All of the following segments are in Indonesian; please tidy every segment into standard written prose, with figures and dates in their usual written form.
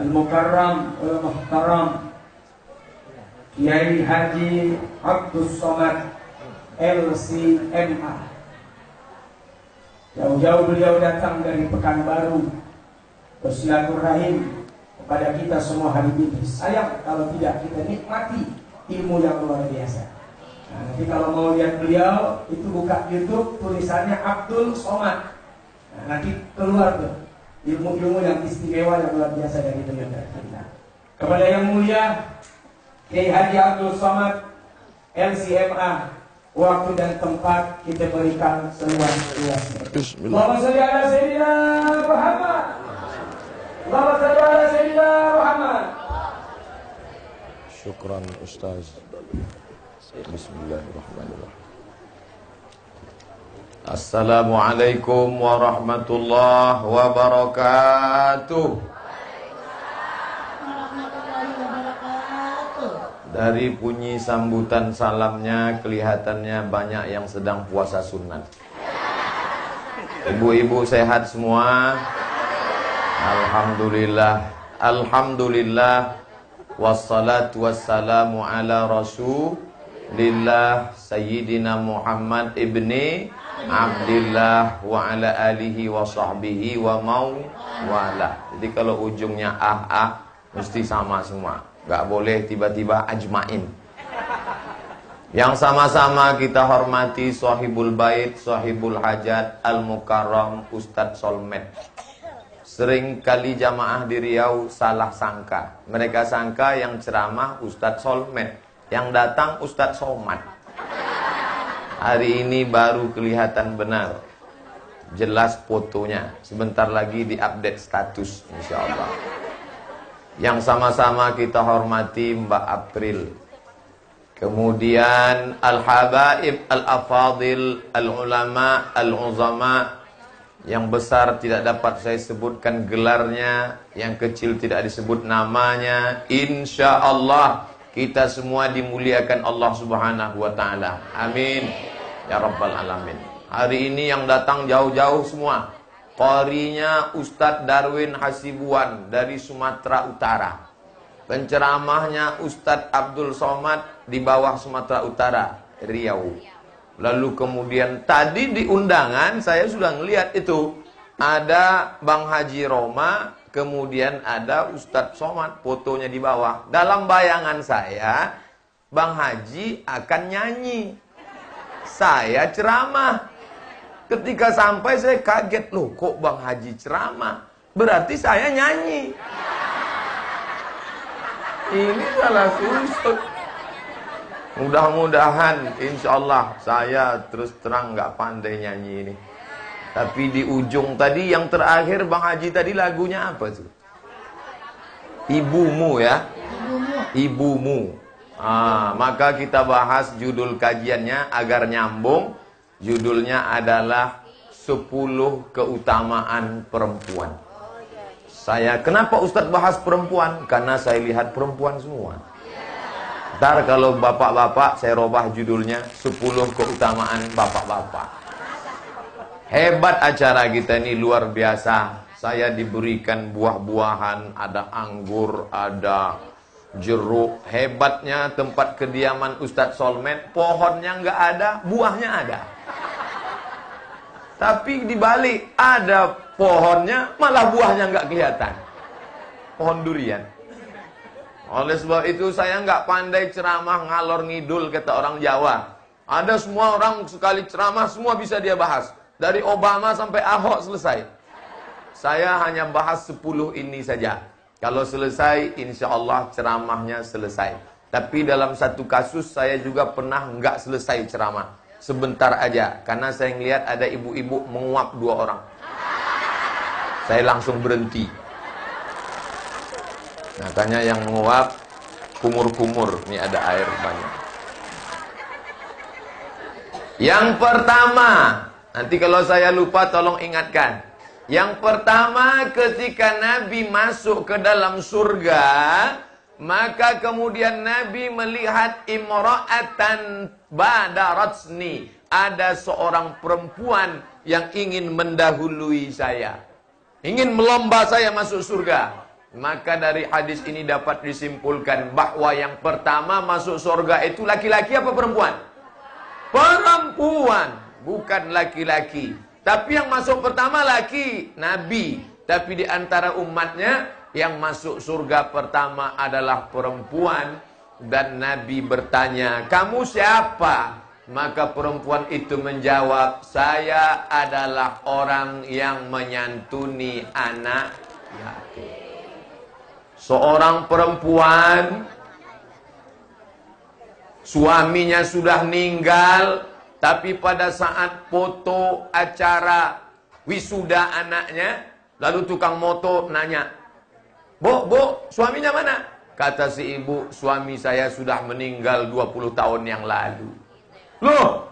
Al-Mukarram Al-Muhtaram Kiai Haji Abdul Somad LCMA. Jauh-jauh beliau datang dari Pekanbaru bersilaturahim kepada kita semua hari ini. Sayang kalau tidak kita nikmati ilmu yang luar biasa. Nah, nanti kalau mau lihat beliau itu buka YouTube, tulisannya Abdul Somad. Nah, nanti keluar tuh ilmu-ilmu yang istimewa yang luar biasa dari beliau kita. Kepada yang mulia Kiai Haji Abdul Somad LCMA, waktu dan tempat kita berikan seluas-luasnya. Allahumma shalli ala sayyidina Muhammad. Allahumma shalli ala sayyidina Muhammad. Syukran Ustaz. Bismillahirrahmanirrahim. Assalamualaikum warahmatullahi wabarakatuh. Dari bunyi sambutan salamnya kelihatannya banyak yang sedang puasa sunat. Ibu-ibu sehat semua? Alhamdulillah. Alhamdulillah. Wassalatu wassalamu ala Rasulillah Sayyidina Muhammad ibni Abdillah wa ala alihi wa sahbihi wa mawala. Jadi kalau ujungnya mesti sama semua. Gak boleh tiba-tiba ajmain. Yang sama-sama kita hormati Sahibul Bait, Sahibul Hajat, Al-Mukarram, Ustadz Solmed. Sering kali jamaah di Riau salah sangka. Mereka sangka yang ceramah Ustadz Solmed, yang datang Ustadz Somad. Hari ini baru kelihatan benar, jelas fotonya. Sebentar lagi diupdate status insyaallah. Yang sama-sama kita hormati Mbak April, kemudian Al-Habaib, Al-Afadil, Al-Ulama, Al-Uzama. Yang besar tidak dapat saya sebutkan gelarnya, yang kecil tidak disebut namanya. Insya Allah kita semua dimuliakan Allah Subhanahu wa Ta'ala. Amin ya Rabbal Alamin. Hari ini yang datang jauh-jauh semua. Qarinya Ustadz Darwin Hasibuan dari Sumatera Utara. Penceramahnya Ustadz Abdul Somad di bawah Sumatera Utara, Riau. Lalu kemudian tadi di undangan saya sudah ngelihat itu. Ada Bang Haji Roma, kemudian ada Ustadz Somad, fotonya di bawah. Dalam bayangan saya, Bang Haji akan nyanyi, saya ceramah. Ketika sampai saya kaget, loh kok Bang Haji ceramah? Berarti saya nyanyi. Ini salah susut. Mudah-mudahan insya Allah saya terus terang nggak pandai nyanyi ini. Tapi di ujung tadi yang terakhir Bang Haji tadi lagunya apa tuh? Ibumu ya? Ibumu. Maka kita bahas judul kajiannya agar nyambung. Judulnya adalah 10 keutamaan perempuan. Kenapa Ustadz bahas perempuan? Karena saya lihat perempuan semua. Ntar kalau bapak-bapak saya robah judulnya 10 keutamaan bapak-bapak. Hebat acara kita ini, luar biasa. Saya diberikan buah-buahan, ada anggur, ada jeruk. Hebatnya tempat kediaman Ustadz Solmed, pohonnya nggak ada, buahnya ada. Tapi dibalik, ada pohonnya, malah buahnya nggak kelihatan. Pohon durian. Oleh sebab itu saya nggak pandai ceramah ngalor ngidul, kata orang Jawa. Ada semua orang sekali ceramah semua bisa dia bahas. Dari Obama sampai Ahok selesai. Saya hanya bahas 10 ini saja. Kalau selesai, insya Allah ceramahnya selesai. Tapi dalam satu kasus saya juga pernah nggak selesai ceramah. Sebentar aja, karena saya ngelihat ada ibu-ibu menguap 2 orang. Saya langsung berhenti. Nah, tanya yang menguap, kumur-kumur. Ini ada air banyak. Yang pertama, nanti kalau saya lupa tolong ingatkan. Yang pertama, ketika Nabi masuk ke dalam surga, maka kemudian Nabi melihat imra'atan badaratsni. Ada seorang perempuan yang ingin mendahului saya. Ingin melomba saya masuk surga. Maka dari hadis ini dapat disimpulkan bahwa yang pertama masuk surga itu laki-laki apa perempuan? Perempuan, bukan laki-laki. Tapi yang masuk pertama laki, Nabi. Tapi di antara umatnya yang masuk surga pertama adalah perempuan. Dan Nabi bertanya, kamu siapa? Maka perempuan itu menjawab, saya adalah orang yang menyantuni anak yatim. Seorang perempuan, suaminya sudah meninggal, tapi pada saat foto acara wisuda anaknya, lalu tukang moto nanya, Bu, suaminya mana? Kata si ibu, suami saya sudah meninggal 20 tahun yang lalu. Loh,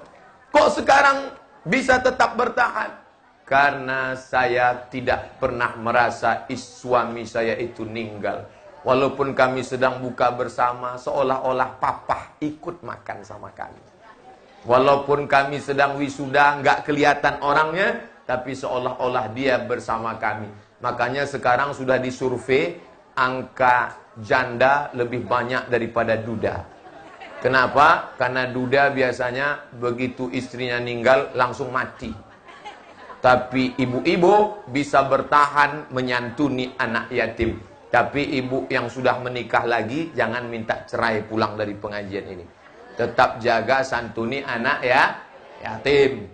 kok sekarang bisa tetap bertahan? Karena saya tidak pernah merasa suami saya itu meninggal. Walaupun kami sedang buka bersama, seolah-olah papa ikut makan sama kami. Walaupun kami sedang wisuda, nggak kelihatan orangnya, tapi seolah-olah dia bersama kami. Makanya sekarang sudah disurvei, angka janda lebih banyak daripada duda. Kenapa? Karena duda biasanya begitu istrinya meninggal langsung mati. Tapi ibu-ibu bisa bertahan menyantuni anak yatim. Tapi ibu yang sudah menikah lagi, jangan minta cerai pulang dari pengajian ini. Tetap jaga santuni anak yatim.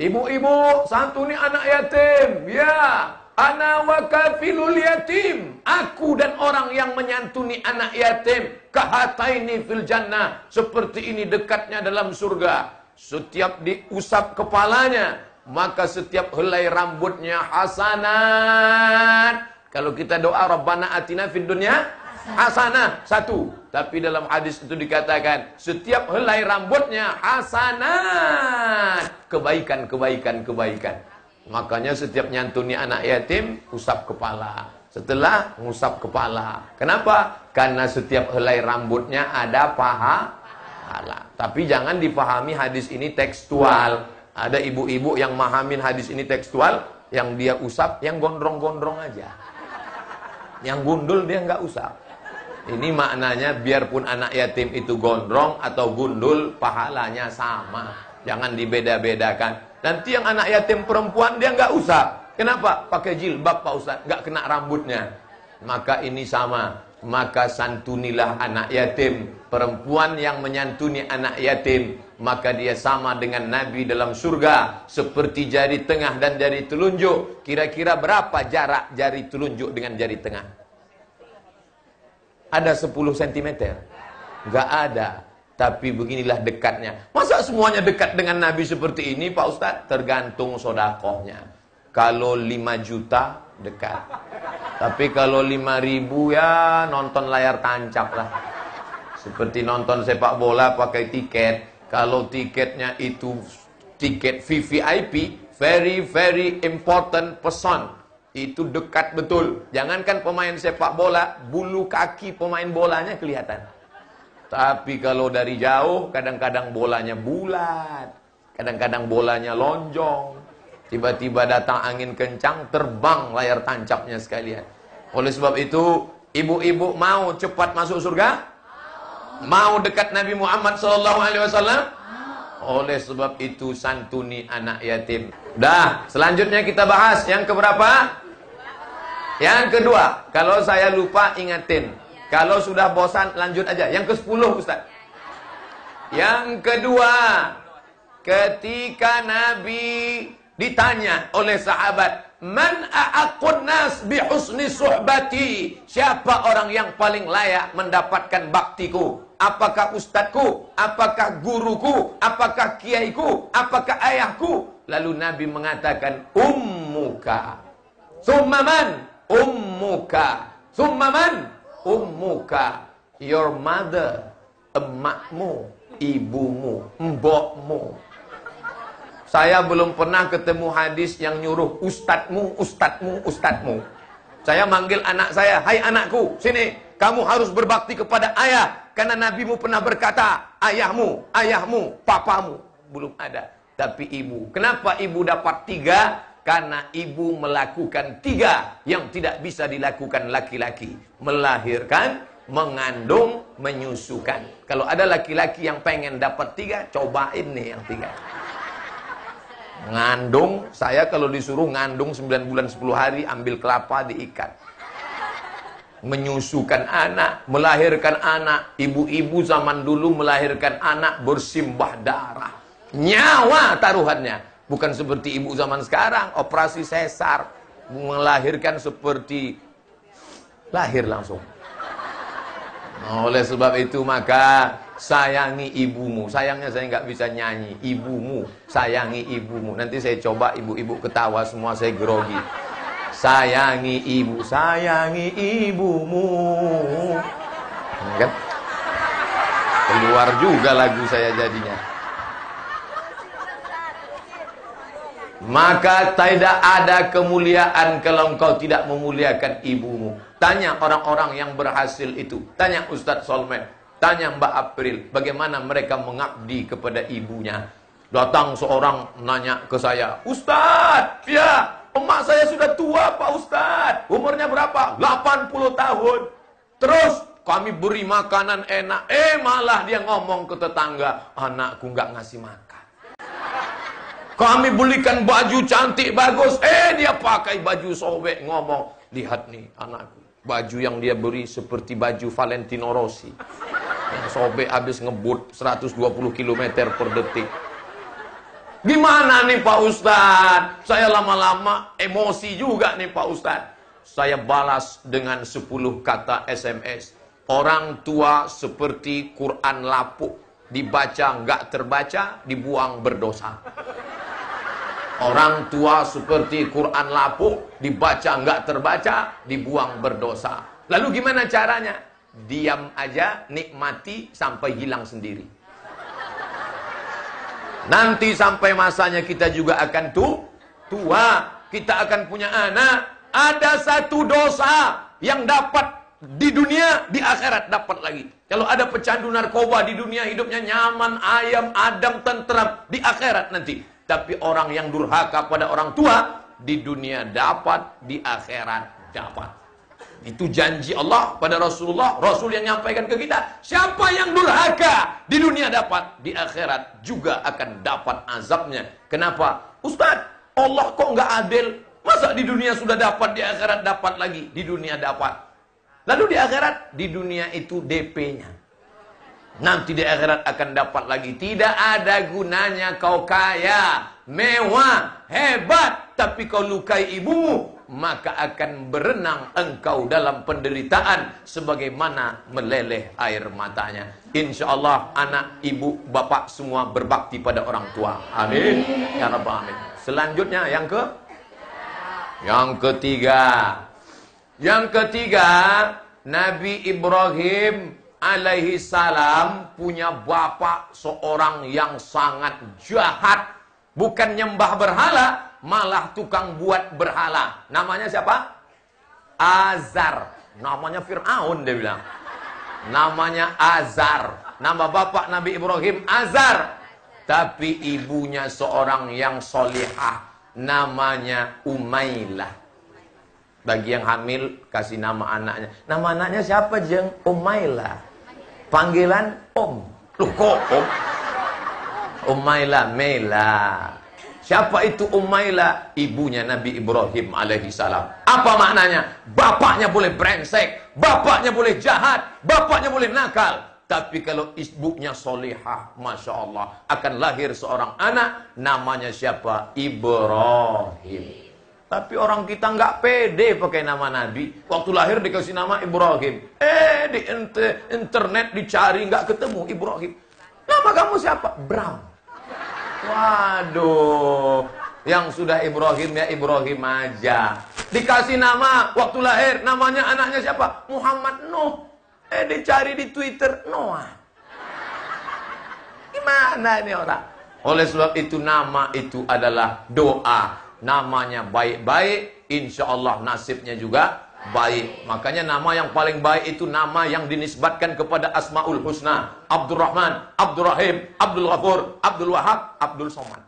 Ibu-ibu santuni anak yatim. Ya, ana wa kafilul yatim. Aku dan orang yang menyantuni anak yatim. Kahataini fil jannah. Seperti ini dekatnya dalam surga. Setiap diusap kepalanya, maka setiap helai rambutnya hasanat. Kalau kita doa Rabbana atina fid dunya hasanah, satu. Tapi dalam hadis itu dikatakan setiap helai rambutnya hasanat. Kebaikan. Makanya setiap nyantuni anak yatim, usap kepala. Setelah ngusap kepala. Kenapa? Karena setiap helai rambutnya ada pahala. Tapi jangan dipahami hadis ini tekstual. Ada ibu-ibu yang mahamin hadis ini tekstual, yang dia usap, yang gondrong-gondrong aja. Yang gundul dia nggak usap. Ini maknanya biarpun anak yatim itu gondrong atau gundul, pahalanya sama. Jangan dibeda-bedakan. Nanti yang anak yatim perempuan dia nggak usap. Kenapa? Pakai jilbab Pak Ustaz, nggak kena rambutnya. Maka ini sama. Maka santunilah anak yatim. Perempuan yang menyantuni anak yatim, maka dia sama dengan Nabi dalam surga. Seperti jari tengah dan jari telunjuk. Kira-kira berapa jarak jari telunjuk dengan jari tengah? Ada 10 cm? Enggak ada. Tapi beginilah dekatnya. Masa semuanya dekat dengan Nabi seperti ini Pak Ustadz? Tergantung sodakohnya. Kalau 5 juta dekat. Tapi kalau 5.000 ya nonton layar tancap lah. Seperti nonton sepak bola pakai tiket. Kalau tiketnya itu tiket VVIP, very very important person, itu dekat betul. Jangankan pemain sepak bola, bulu kaki pemain bolanya kelihatan. Tapi kalau dari jauh, kadang-kadang bolanya bulat, kadang-kadang bolanya lonjong. Tiba-tiba datang angin kencang, terbang layar tancapnya sekalian. Oleh sebab itu, ibu-ibu mau cepat masuk surga? Mau dekat Nabi Muhammad SAW? Oleh sebab itu, santuni anak yatim. Dah, selanjutnya kita bahas yang keberapa? Yang kedua. Kalau saya lupa, ingatin. Kalau sudah bosan, lanjut aja. Yang ke-10, Ustaz. Yang kedua, ketika Nabi ditanya oleh sahabat, man a'aqqun nas bi husni suhbati? Siapa orang yang paling layak mendapatkan baktiku? Apakah ustadku? Apakah guruku? Apakah kiaiku? Apakah ayahku? Lalu Nabi mengatakan, ummuka. Summa man? Ummuka. Summa man? Ummuka. Your mother. Emakmu. Ibumu. Mbokmu. Saya belum pernah ketemu hadis yang nyuruh ustadmu, ustadmu, ustadmu. Saya manggil anak saya, hai anakku, sini, kamu harus berbakti kepada ayah. Karena nabimu pernah berkata, ayahmu, ayahmu, papamu. Belum ada. Tapi ibu. Kenapa ibu dapat 3? Karena ibu melakukan 3 yang tidak bisa dilakukan laki-laki. Melahirkan, mengandung, menyusukan. Kalau ada laki-laki yang pengen dapat 3, cobain nih yang 3. Ngandung, saya kalau disuruh ngandung 9 bulan 10 hari, ambil kelapa diikat. Menyusukan anak, melahirkan anak. Ibu-ibu zaman dulu melahirkan anak bersimbah darah. Nyawa taruhannya. Bukan seperti ibu zaman sekarang, operasi sesar. Melahirkan seperti lahir langsung. Oleh sebab itu maka sayangi ibumu. Sayangnya saya nggak bisa nyanyi. Ibumu, sayangi ibumu. Nanti saya coba ibu-ibu ketawa semua, saya grogi. Sayangi ibu, sayangi ibumu. Kan? Keluar juga lagu saya jadinya. Maka tidak ada kemuliaan kalau engkau tidak memuliakan ibumu. Tanya orang-orang yang berhasil itu. Tanya Ustadz Solmen, tanya Mbak April, bagaimana mereka mengabdi kepada ibunya. Datang seorang nanya ke saya, Ustadz, ya, emak saya sudah tua Pak Ustadz. Umurnya berapa? 80 tahun. Terus kami beri makanan enak. Malah dia ngomong ke tetangga, anakku nggak ngasih makan. Kami belikan baju cantik bagus. Dia pakai baju sobek. Ngomong, lihat nih anakku, baju yang dia beri seperti baju Valentino Rossi. Yang sobek habis ngebut 120 km per detik. Gimana nih Pak Ustadz? Saya lama-lama emosi juga nih Pak Ustadz. Saya balas dengan 10 kata SMS. Orang tua seperti Quran lapuk. Dibaca nggak terbaca, dibuang berdosa. Orang tua seperti Quran lapuk, dibaca nggak terbaca, dibuang berdosa. Lalu gimana caranya? Diam aja, nikmati sampai hilang sendiri. Nanti sampai masanya kita juga akan tua, kita akan punya anak. Ada satu dosa yang dapat di dunia, di akhirat dapat lagi. Kalau ada pecandu narkoba di dunia, hidupnya nyaman, ayam, adem, tentram. Di akhirat nanti. Tapi orang yang durhaka pada orang tua, di dunia dapat, di akhirat dapat. Itu janji Allah pada Rasulullah. Rasul yang nyampaikan ke kita, siapa yang durhaka di dunia dapat, di akhirat juga akan dapat azabnya. Kenapa? Ustadz, Allah kok nggak adil? Masa di dunia sudah dapat, di akhirat dapat lagi? Di dunia dapat. Lalu di akhirat, di dunia itu DP-nya. Nanti di akhirat akan dapat lagi. Tidak ada gunanya kau kaya, mewah, hebat, tapi kau lukai ibumu, maka akan berenang engkau dalam penderitaan sebagaimana meleleh air matanya. Insya Allah anak, ibu, bapak semua berbakti pada orang tua. Amin. Ya Rabbal Alamin. Selanjutnya yang ketiga. Yang ketiga, Nabi Ibrahim alaihi salam punya bapak seorang yang sangat jahat. Bukan nyembah berhala, malah tukang buat berhala. Namanya siapa? Azar. Namanya Fir'aun dia bilang. Namanya Azar. Nama bapak Nabi Ibrahim Azar. Tapi ibunya seorang yang solihah. Namanya Umailah. Bagi yang hamil, kasih nama anaknya. Nama anaknya siapa jeng? Umailah. Panggilan Om. Loh kok Om? Umailah, Mela. Siapa itu Umailah? Ibunya Nabi Ibrahim alaihi salam. Apa maknanya? Bapaknya boleh brengsek, bapaknya boleh jahat, bapaknya boleh nakal. Tapi kalau ibunya solihah, Masya Allah, akan lahir seorang anak. Namanya siapa? Ibrahim. Tapi orang kita nggak pede pakai nama Nabi. Waktu lahir dikasih nama Ibrahim. Di internet dicari nggak ketemu Ibrahim. Nama kamu siapa? Bram. Waduh. Yang sudah Ibrahim ya Ibrahim aja. Dikasih nama waktu lahir. Namanya anaknya siapa? Muhammad Nuh. Dicari di Twitter Noah. Gimana ini orang? Oleh sebab itu nama itu adalah doa. Namanya baik-baik, insya Allah nasibnya juga baik. Makanya nama yang paling baik itu nama yang dinisbatkan kepada Asmaul Husna. Abdurrahman, Abdurrahim, Abdul Ghafur, Abdul Wahab, Abdul Somad.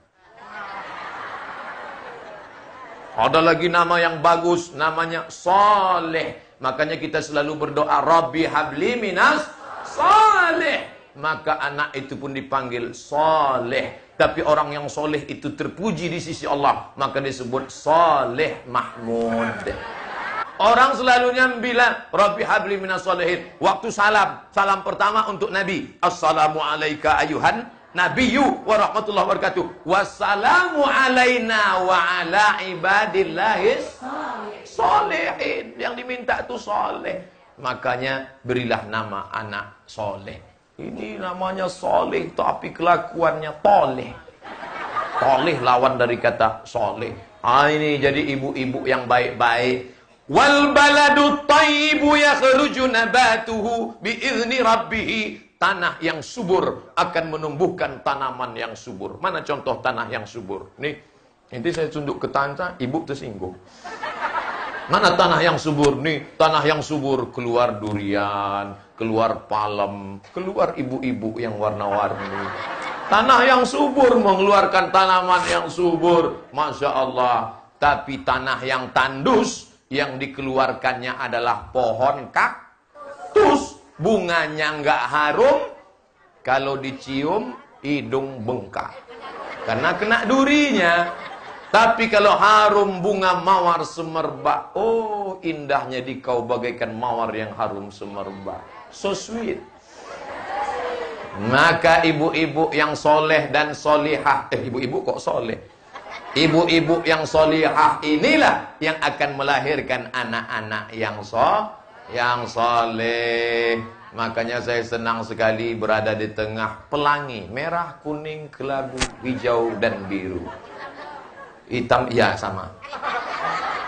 Ada lagi nama yang bagus, namanya Saleh. Makanya kita selalu berdoa, Rabbi habli minas saleh. Maka anak itu pun dipanggil Saleh. Tapi orang yang soleh itu terpuji di sisi Allah, maka disebut Saleh Mahmud. Orang selalunya bilang, Rabbi habli minas salihin. Waktu salam, salam pertama untuk Nabi. Assalamu alayka ayuhan Nabiyyu wa rahmatullahi wa barakatuh. Wassalamu alaina wa ala ibadillahis sholihin. Yang diminta itu soleh. Makanya berilah nama anak soleh. Ini namanya soleh, tapi kelakuannya toleh. Toleh lawan dari kata soleh. Ini jadi ibu-ibu yang baik-baik. Wal baladu thayyibu yakhruju nabatuhu biizni rabbih. Tanah yang subur akan menumbuhkan tanaman yang subur. Mana contoh tanah yang subur? Nih, nanti saya tunduk ke tanah, ibu tersinggung. Mana tanah yang subur? Nih, tanah yang subur keluar durian, keluar palem, keluar ibu-ibu yang warna-warni. Tanah yang subur mengeluarkan tanaman yang subur. Masya Allah. Tapi tanah yang tandus, yang dikeluarkannya adalah pohon kaktus. Bunganya nggak harum, kalau dicium hidung bengkak karena kena durinya. Tapi kalau harum bunga mawar semerbak, oh indahnya dikau bagaikan mawar yang harum semerbak. So sweet. Maka ibu-ibu yang soleh dan solihah, ibu-ibu kok soleh? Ibu-ibu yang solihah inilah yang akan melahirkan anak-anak yang soleh. Makanya saya senang sekali berada di tengah pelangi merah, kuning, kelabu, hijau dan biru. Hitam ya sama.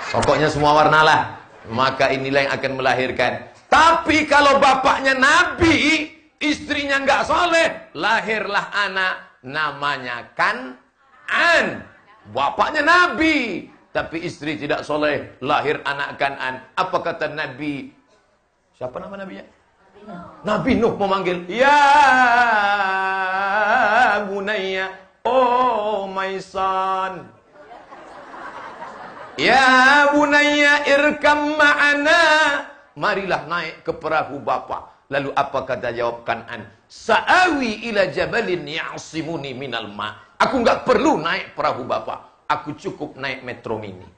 Pokoknya semua warna lah. Maka inilah yang akan melahirkan. Tapi kalau bapaknya nabi, istrinya nggak soleh, lahirlah anak namanya Kan'an. Bapaknya nabi, tapi istri tidak soleh, lahir anak Kan'an. Apa kata Nabi? Siapa nama nabinya? Nabi Nuh memanggil, ya bunayya, oh my son, ya bunayya irkam ma'ana, marilah naik ke perahu bapa. Lalu apa kata jawab Kan'an? Sa'awi ila jabalin ya'simuni minal ma'. Aku nggak perlu naik perahu bapa, aku cukup naik metro mini.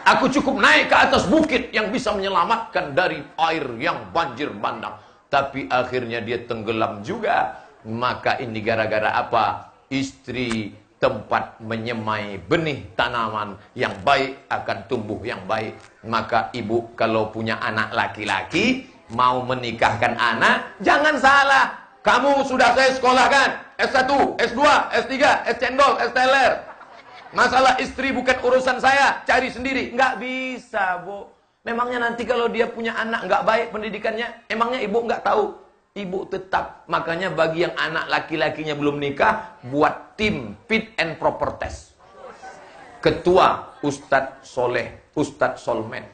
Aku cukup naik ke atas bukit yang bisa menyelamatkan dari air yang banjir bandang. Tapi akhirnya dia tenggelam juga. Maka ini gara-gara apa? Istri tempat menyemai benih tanaman yang baik akan tumbuh yang baik. Maka ibu kalau punya anak laki-laki, mau menikahkan anak, jangan salah. Kamu sudah saya sekolahkan S1, S2, S3, S-cendol, S-teler. Masalah istri bukan urusan saya, cari sendiri. Nggak bisa, Bu. Memangnya nanti kalau dia punya anak nggak baik pendidikannya, emangnya ibu nggak tahu? Ibu tetap. Makanya bagi yang anak laki-lakinya belum nikah, buat tim fit and proper test. Ketua Ustadz Soleh, Ustadz Solmed.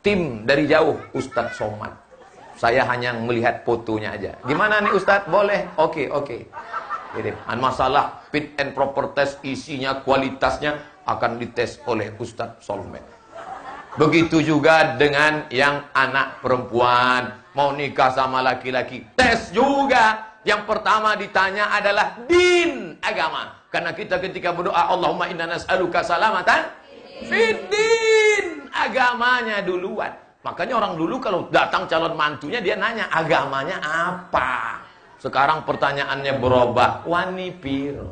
Tim dari jauh Ustadz Somad. Saya hanya melihat fotonya aja. Gimana nih Ustadz? Boleh? Oke. Masalah fit and proper test, isinya, kualitasnya akan dites oleh Ustadz Solmed. Begitu juga dengan yang anak perempuan mau nikah sama laki-laki, tes juga. Yang pertama ditanya adalah din, agama. Karena kita ketika berdoa Allahumma inna nas'aluka salamatan fid din, agamanya duluan. Makanya orang dulu kalau datang calon mantunya dia nanya agamanya apa. Sekarang pertanyaannya berubah, wani piro.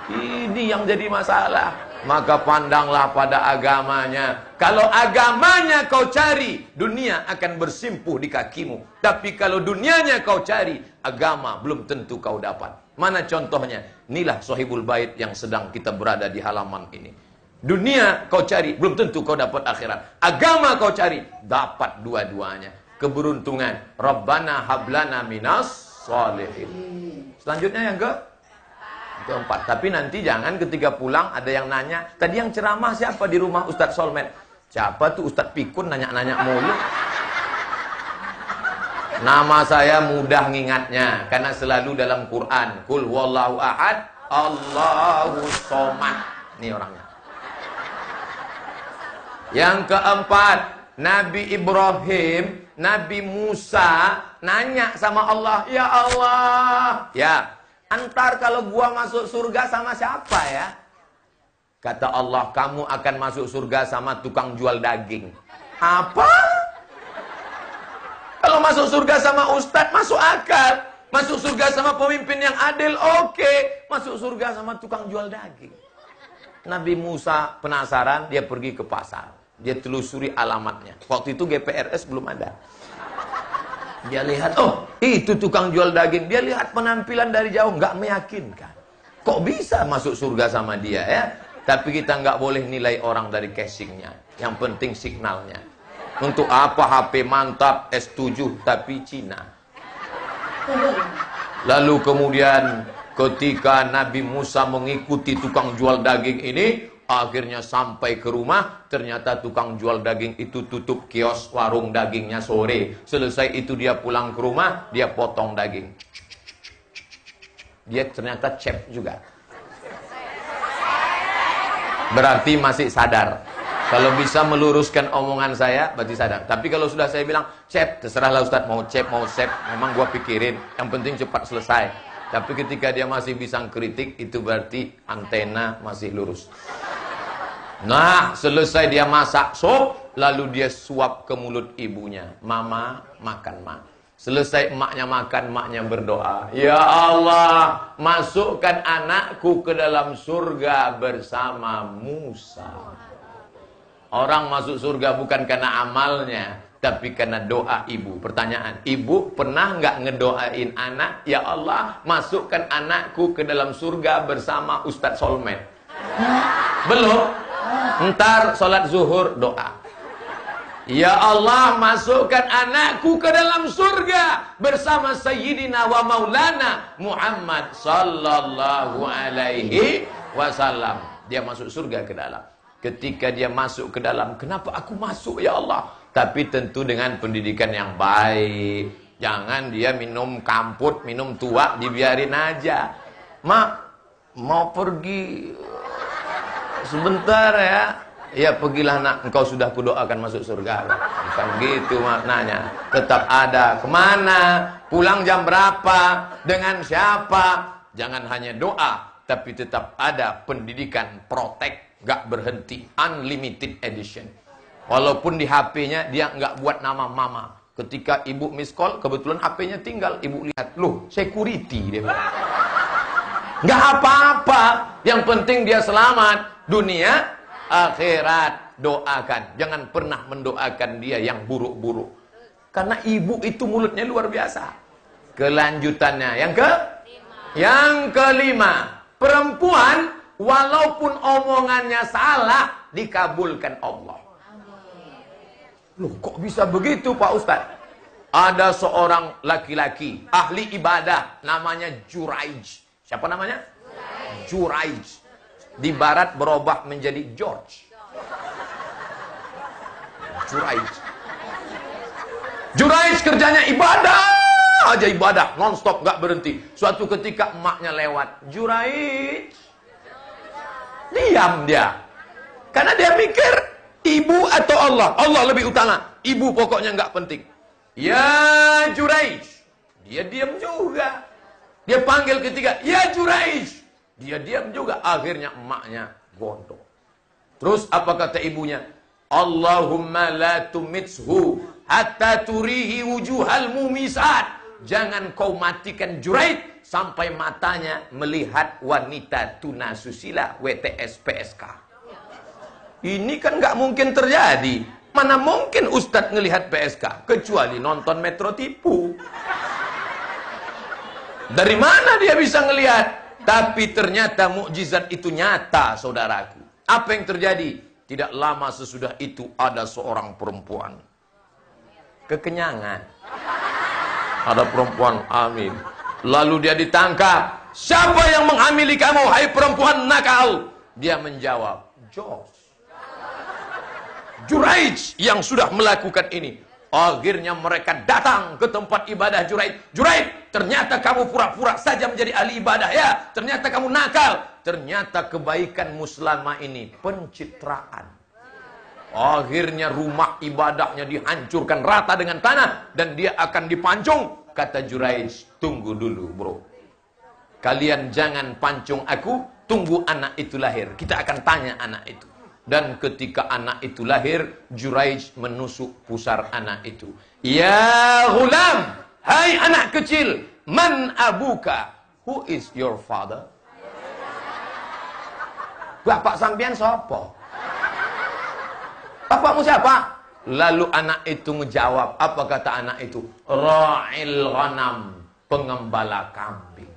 Ini yang jadi masalah. Maka pandanglah pada agamanya. Kalau agamanya kau cari, dunia akan bersimpuh di kakimu. Tapi kalau dunianya kau cari, agama belum tentu kau dapat. Mana contohnya? Inilah Sohibul Bait yang sedang kita berada di halaman ini. Dunia kau cari, belum tentu kau dapat akhirat. Agama kau cari, dapat dua-duanya. Keberuntungan. Rabbana hablana minas sholihin. Selanjutnya yang keempat. Tapi nanti jangan ketika pulang ada yang nanya, tadi yang ceramah siapa di rumah Ustadz Solmed? Siapa tuh Ustadz Pikun nanya-nanya mulu? Nama saya mudah ngingatnya karena selalu dalam Quran. Qul wallahu ahad, Allahu somad. Ini orangnya. Yang keempat, Nabi Ibrahim, Nabi Musa nanya sama Allah, ya Allah, ya, antar kalau gua masuk surga sama siapa ya? Kata Allah, kamu akan masuk surga sama tukang jual daging. Apa? Kalau masuk surga sama ustadz, masuk akal. Masuk surga sama pemimpin yang adil, oke. Masuk surga sama tukang jual daging. Nabi Musa penasaran, dia pergi ke pasar. Dia telusuri alamatnya. Waktu itu GPRS belum ada. Dia lihat, oh itu tukang jual daging. Dia lihat penampilan dari jauh, nggak meyakinkan. Kok bisa masuk surga sama dia ya? Tapi kita nggak boleh nilai orang dari casingnya. Yang penting signalnya. Untuk apa HP mantap S7 tapi Cina? Lalu kemudian ketika Nabi Musa mengikuti tukang jual daging ini, akhirnya sampai ke rumah, ternyata tukang jual daging itu tutup kios warung dagingnya sore. Selesai itu dia pulang ke rumah, dia potong daging. Dia ternyata chef juga. Berarti masih sadar. Kalau bisa meluruskan omongan saya, berarti sadar. Tapi kalau sudah saya bilang, chef, terserahlah Ustadz, mau chef, mau chef, memang gua pikirin. Yang penting cepat selesai. Tapi ketika dia masih bisa kritik, itu berarti antena masih lurus. Nah, selesai dia masak sop, lalu dia suap ke mulut ibunya. Mama, makan, Ma. Selesai emaknya makan, emaknya berdoa. Ya Allah, masukkan anakku ke dalam surga bersama Musa. Orang masuk surga bukan karena amalnya, tapi karena doa ibu. Pertanyaan, ibu pernah nggak ngedoain anak? Ya Allah, masukkan anakku ke dalam surga bersama Ustadz Solmed. Belum? Ntar sholat zuhur doa. Ya Allah, masukkan anakku ke dalam surga bersama Sayyidina wa Maulana Muhammad sallallahu alaihi wasallam. Dia masuk surga ke dalam. Ketika dia masuk ke dalam, kenapa aku masuk ya Allah? Tapi tentu dengan pendidikan yang baik. Jangan dia minum kamput, minum tua, dibiarin aja. Mak, mau pergi sebentar ya. Ya pergilah nak, engkau sudah kudoakan masuk surga. Bukan gitu maknanya. Tetap ada. Kemana? Pulang jam berapa? Dengan siapa? Jangan hanya doa, tapi tetap ada pendidikan, protek. Gak berhenti, unlimited edition. Walaupun di HP-nya dia nggak buat nama mama. Ketika ibu miss call, kebetulan HP-nya tinggal, ibu lihat, loh security dia bilang. Nggak apa-apa, yang penting dia selamat dunia akhirat. Doakan, jangan pernah mendoakan dia yang buruk-buruk. Karena ibu itu mulutnya luar biasa. Kelanjutannya yang kelima, perempuan walaupun omongannya salah, dikabulkan Allah. Loh, kok bisa begitu Pak Ustadz? Ada seorang laki-laki, ahli ibadah, namanya Juraij. Siapa namanya? Juraij. Di barat berubah menjadi George. Juraij. Juraij kerjanya ibadah, aja ibadah, non-stop, gak berhenti. Suatu ketika emaknya lewat, Juraij. Diam dia. Karena dia mikir ibu atau Allah. Allah lebih utama. Ibu pokoknya nggak penting. Ya Juraij. Dia diam juga. Dia panggil ketiga. Ya Juraij. Dia diam juga. Akhirnya emaknya gondok. Terus apa kata ibunya? Allahumma la tumitshu hatta turihi wujuhal mumisat. Jangan kau matikan Juraij sampai matanya melihat wanita tunasusila WTS PSK. Ini kan nggak mungkin terjadi. Mana mungkin Ustadz ngelihat PSK kecuali nonton Metro Tipu. Dari mana dia bisa ngelihat? Tapi ternyata mukjizat itu nyata, saudaraku. Apa yang terjadi? Tidak lama sesudah itu ada seorang perempuan kekenyangan. Ada perempuan, amin. Lalu dia ditangkap. Siapa yang menghamili kamu, hai perempuan nakal? Dia menjawab, Jos. Juraij yang sudah melakukan ini. Akhirnya mereka datang ke tempat ibadah Juraij. Juraij, ternyata kamu pura-pura saja menjadi ahli ibadah ya. Ternyata kamu nakal. Ternyata kebaikanmu selama ini pencitraan. Akhirnya rumah ibadahnya dihancurkan rata dengan tanah dan dia akan dipancung. Kata Juraij, tunggu dulu bro. Kalian jangan pancung aku, tunggu anak itu lahir. Kita akan tanya anak itu. Dan ketika anak itu lahir, Juraij menusuk pusar anak itu. Ya ghulam, hai anak kecil, man abuka? Who is your father? Bapak sampean siapa? Bapakmu siapa? Lalu anak itu menjawab, apa kata anak itu? Ra'il ghanam, pengembala kambing.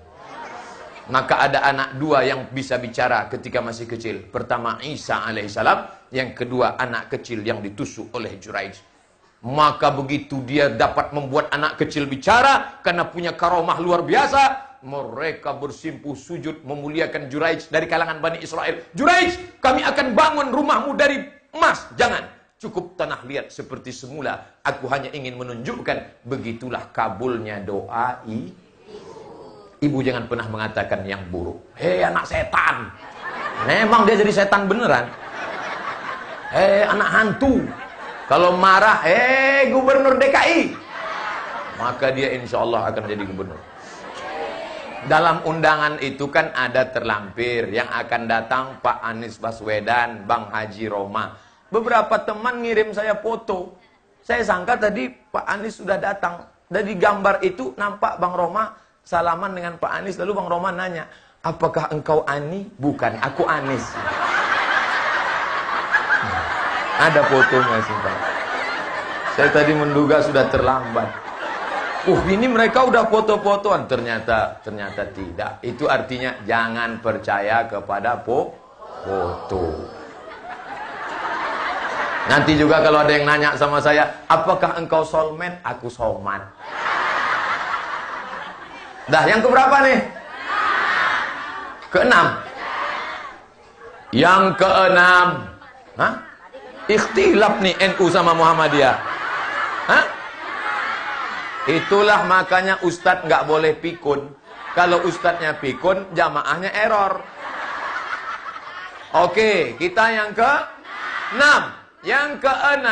Maka ada anak dua yang bisa bicara ketika masih kecil. Pertama Isa alaihissalam, yang kedua anak kecil yang ditusuk oleh Juraij. Maka begitu dia dapat membuat anak kecil bicara karena punya karomah luar biasa, mereka bersimpuh sujud memuliakan Juraij dari kalangan Bani Israel. Juraij, kami akan bangun rumahmu dari emas. Jangan, cukup tanah liat seperti semula. Aku hanya ingin menunjukkan begitulah kabulnya doa Ibu jangan pernah mengatakan yang buruk. Hei anak setan. Memang dia jadi setan beneran. Hei anak hantu. Kalau marah, hei gubernur DKI. Maka dia insya Allah akan jadi gubernur. Dalam undangan itu kan ada terlampir. Yang akan datang Pak Anies Baswedan, Bang Haji Roma. Beberapa teman ngirim saya foto. Saya sangka tadi Pak Anies sudah datang. Dari gambar itu nampak Bang Roma salaman dengan Pak Anies. Lalu Bang Roma nanya, apakah engkau Ani? Bukan, aku Anies. Ada fotonya sih Pak. Saya tadi menduga sudah terlambat. Ini mereka udah foto-fotoan. Ternyata tidak. Itu artinya jangan percaya kepada foto. Nanti juga kalau ada yang nanya sama saya, apakah engkau soulmate? Aku soulmate. Dah, yang keberapa nih? Keenam. Yang keenam. Hah? Ikhtilaf nih NU sama Muhammadiyah. Hah? Itulah makanya ustadz nggak boleh pikun. Kalau ustadznya pikun, jamaahnya error. Oke, kita yang ke-6. Yang ke-6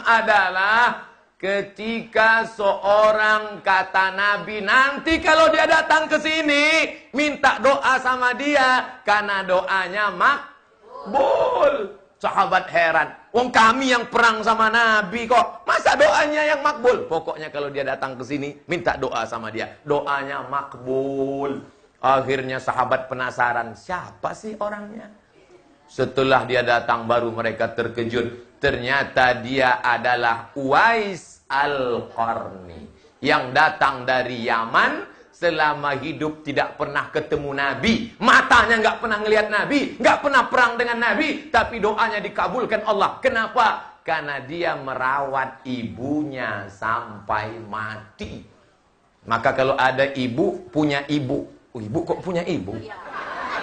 adalah ketika seorang kata Nabi, nanti kalau dia datang ke sini, minta doa sama dia, karena doanya makbul. Sahabat heran, wong kami yang perang sama Nabi kok, masa doanya yang makbul? Pokoknya kalau dia datang ke sini, minta doa sama dia, doanya makbul. Akhirnya sahabat penasaran, siapa sih orangnya? Setelah dia datang baru mereka terkejut. Ternyata dia adalah Uwais Al-Qarni, yang datang dari Yaman. Selama hidup tidak pernah ketemu Nabi, matanya nggak pernah ngelihat Nabi, nggak pernah perang dengan Nabi, tapi doanya dikabulkan Allah. Kenapa? Karena dia merawat ibunya sampai mati. Maka kalau ada ibu punya ibu, ibu kok punya ibu?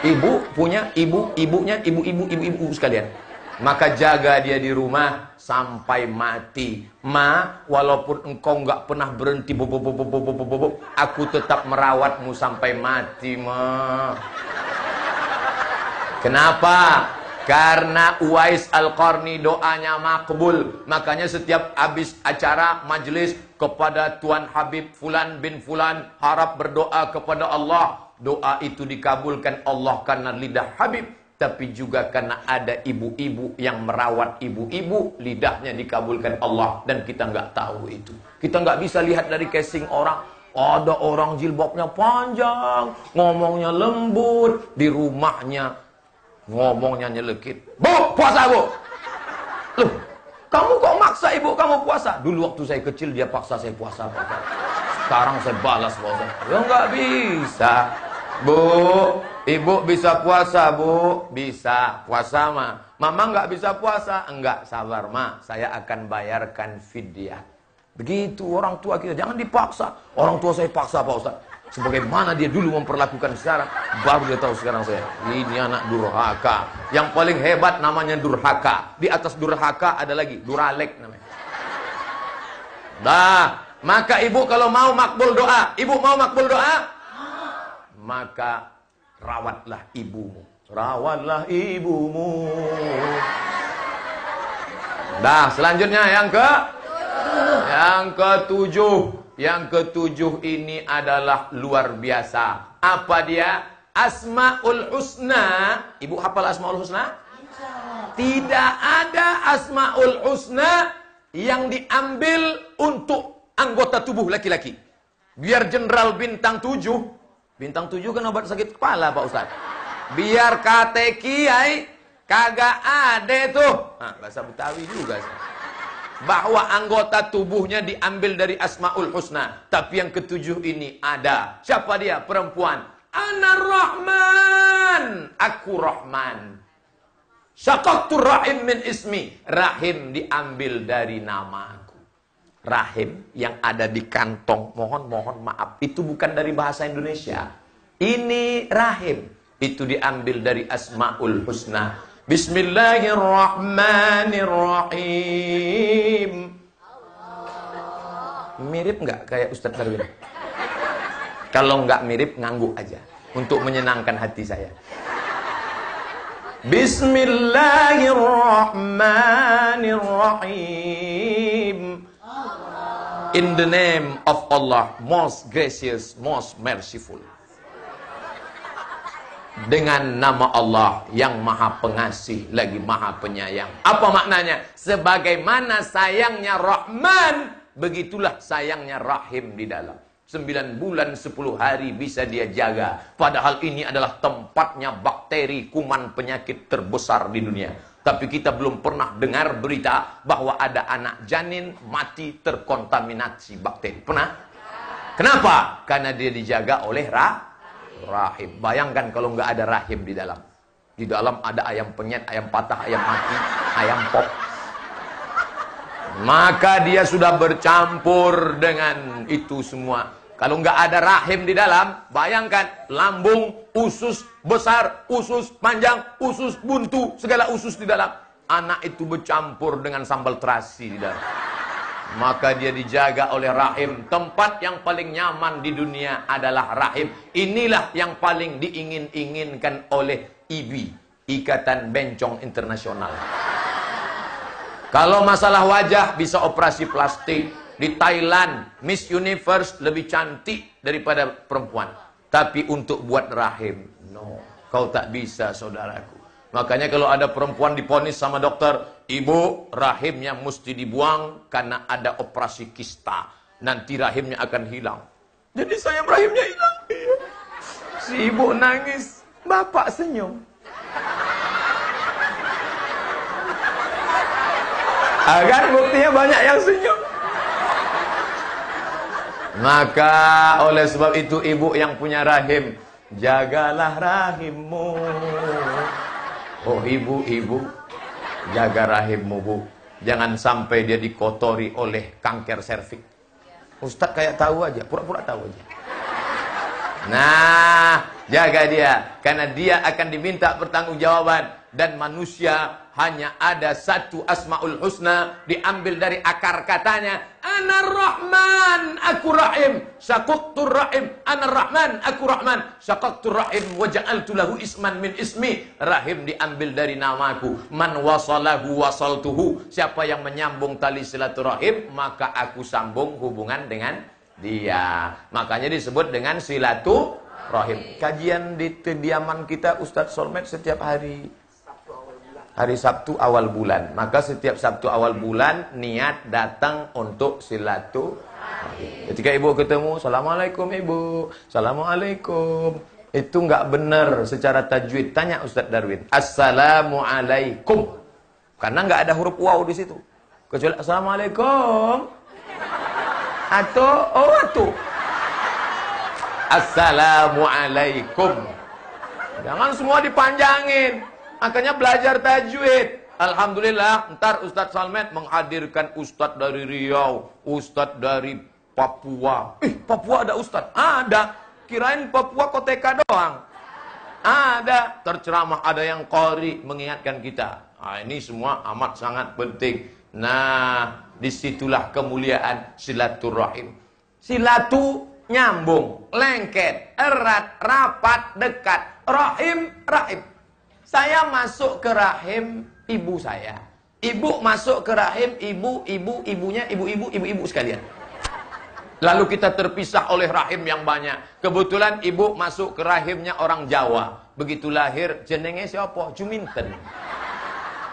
Ibu punya ibunya ibu sekalian. Maka jaga dia di rumah sampai mati. Ma, walaupun engkau nggak pernah berhenti, aku tetap merawatmu sampai mati, ma. Kenapa? Karena Uwais Al-Qarni doanya makbul. Makanya setiap habis acara majelis kepada Tuan Habib Fulan bin Fulan, harap berdoa kepada Allah. Doa itu dikabulkan Allah karena lidah Habib. Tapi juga karena ada ibu-ibu yang merawat ibu-ibu, lidahnya dikabulkan Allah. Dan kita nggak tahu itu. Kita nggak bisa lihat dari casing orang. Ada orang jilbabnya panjang, ngomongnya lembut, di rumahnya ngomongnya nyelekit. Bu, puasa bu. Loh, kamu kok maksa ibu kamu puasa? Dulu waktu saya kecil dia paksa saya puasa, Pak. Sekarang saya balas puasa. Ya nggak bisa. Bu, ibu bisa puasa, bu? Bisa. Puasa mah. Mama nggak bisa puasa? Enggak, sabar ma. Saya akan bayarkan fidyah. Begitu orang tua kita. Jangan dipaksa. Orang tua saya paksa, Pak Ustaz. Sebagaimana dia dulu memperlakukan sekarang, baru dia tahu sekarang saya. Ini anak durhaka. Yang paling hebat namanya durhaka. Di atas durhaka ada lagi duralek namanya. Dah, maka ibu kalau mau makbul doa, ibu mau makbul doa, maka rawatlah ibumu. Rawatlah ibumu. Dah, selanjutnya yang ketujuh. Yang ketujuh ini adalah luar biasa. Apa dia? Asmaul Husna. Ibu hafal Asmaul Husna? Tidak ada Asmaul Husna yang diambil untuk anggota tubuh laki-laki. Biar jenderal bintang 7. Bintang 7 kan obat sakit kepala, Pak Ustaz. Biar kate kiai kagak ada tuh. Nah, bahasa Betawi juga. Bahwa anggota tubuhnya diambil dari Asmaul Husna. Tapi yang ketujuh ini ada. Siapa dia? Perempuan. Anar Rahman. Aku Rahman. Syaqaqtur rahim min ismi. Rahim diambil dari namaku. Rahim yang ada di kantong. Mohon maaf. Itu bukan dari bahasa Indonesia. Ini rahim. Itu diambil dari Asmaul Husna. Bismillahirrahmanirrahim. Mirip nggak kayak Ustadz Darwin? Kalau nggak mirip, ngangguk aja. Untuk menyenangkan hati saya. Bismillahirrahmanirrahim. In the name of Allah, most gracious, most merciful. Dengan nama Allah yang maha pengasih lagi maha penyayang. Apa maknanya? Sebagaimana sayangnya Rahman, begitulah sayangnya Rahim di dalam. 9 bulan 10 hari bisa dia jaga. Padahal ini adalah tempatnya bakteri kuman penyakit terbesar di dunia. Tapi kita belum pernah dengar berita bahwa ada anak janin mati terkontaminasi bakteri. Pernah? Kenapa? Karena dia dijaga oleh rahim. Bayangkan kalau nggak ada rahim di dalam. Di dalam ada ayam penyet, ayam patah, ayam mati, ayam pop. Maka dia sudah bercampur dengan itu semua. Kalau nggak ada rahim di dalam, bayangkan lambung, usus besar, usus panjang, usus buntu, segala usus di dalam. Anak itu bercampur dengan sambal terasi di dalam. Maka dia dijaga oleh rahim. Tempat yang paling nyaman di dunia adalah rahim. Inilah yang paling diingin-inginkan oleh IBI, Ikatan Bencong Internasional. Kalau masalah wajah bisa operasi plastik. Di Thailand, Miss Universe lebih cantik daripada perempuan. Tapi untuk buat rahim, no. Kau tak bisa, saudaraku. Makanya kalau ada perempuan diponis sama dokter, ibu, rahimnya mesti dibuang karena ada operasi kista. Nanti rahimnya akan hilang. Jadi saya rahimnya hilang. Si ibu nangis, bapak senyum. Agar buktinya banyak yang senyum. Maka oleh sebab itu ibu yang punya rahim, jagalah rahimmu. Oh ibu, jaga rahimmu bu. Jangan sampai dia dikotori oleh kanker serviks. Ustadz kayak tahu aja, pura-pura tahu aja. Nah, jaga dia. Karena dia akan diminta pertanggungjawaban. Dan manusia hanya ada satu Asmaul Husna. Diambil dari akar katanya. Anar Rahman, aku Rahim. Syaqaqtur Rahim. Anar Rahman, aku Rahman. Syaqaqtur Rahim. Waja'altu lahu isman min ismi. Rahim diambil dari namaku. Man wasalahu wasaltuhu. Siapa yang menyambung tali silaturahim, maka aku sambung hubungan dengan dia. Makanya disebut dengan silaturahim. Kajian di kediaman kita Ustadz Solmed setiap hari. Hari Sabtu awal bulan. Maka setiap Sabtu awal bulan niat datang untuk silaturahim. Ketika ibu ketemu, Assalamualaikum ibu. Assalamualaikum. Itu nggak benar secara tajwid. Tanya Ustadz Darwin. Assalamualaikum. Karena nggak ada huruf waw di situ. Kecuali Assalamualaikum. Atau Assalamualaikum. Jangan semua dipanjangin. Makanya belajar tajwid. Alhamdulillah, ntar Ustadz Salmet menghadirkan Ustadz dari Riau, Ustadz dari Papua. Papua ada Ustadz? Ada. Kirain Papua koteka doang. Ada. Terceramah, ada yang qori mengingatkan kita. Nah, ini semua amat sangat penting. Nah, Disitulah kemuliaan silaturahim. Silatu nyambung, lengket, erat, rapat, dekat. Rahim, rahim. Saya masuk ke rahim ibu saya. Ibu masuk ke rahim ibunya, ibu-ibu sekalian. Lalu kita terpisah oleh rahim yang banyak. Kebetulan ibu masuk ke rahimnya orang Jawa. Begitu lahir, jenenge siapa? Juminten.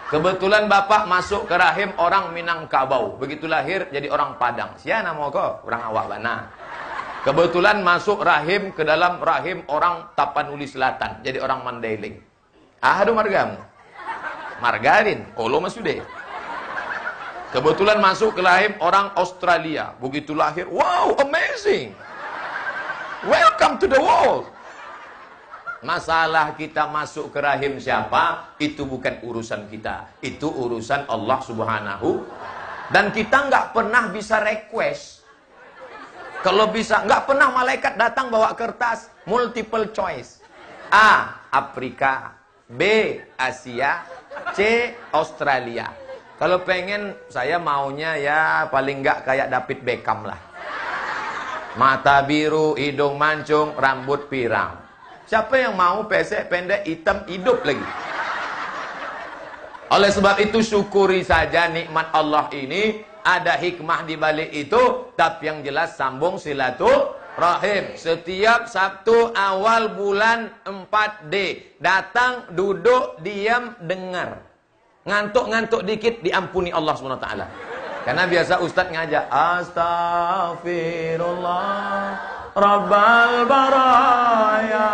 Kebetulan bapak masuk ke rahim orang Minangkabau. Begitu lahir, jadi orang Padang. Siapa nama kau? Orang awak bana. Kebetulan masuk rahim ke dalam rahim orang Tapanuli Selatan. Jadi orang Mandailing. Aduh margamu. Margarin. Olo masude. Kebetulan masuk ke rahim orang Australia. Begitu lahir, wow, amazing. Welcome to the world. Masalah kita masuk ke rahim siapa, itu bukan urusan kita. Itu urusan Allah Subhanahu. Dan kita nggak pernah bisa request. Kalau bisa, nggak pernah malaikat datang bawa kertas multiple choice. A, Afrika. B, Asia. C, Australia. Kalau pengen, saya maunya ya paling nggak kayak David Beckham lah. Mata biru, hidung mancung, rambut pirang. Siapa yang mau pesek, pendek, hitam, hidup lagi? Oleh sebab itu syukuri saja nikmat Allah ini. Ada hikmah di balik itu. Tapi yang jelas sambung silaturahim. Setiap Sabtu awal bulan 4D. Datang, duduk, diam, dengar. Ngantuk-ngantuk dikit diampuni Allah SWT. Karena biasa Ustadz ngajak Astaghfirullah Rabbal baraya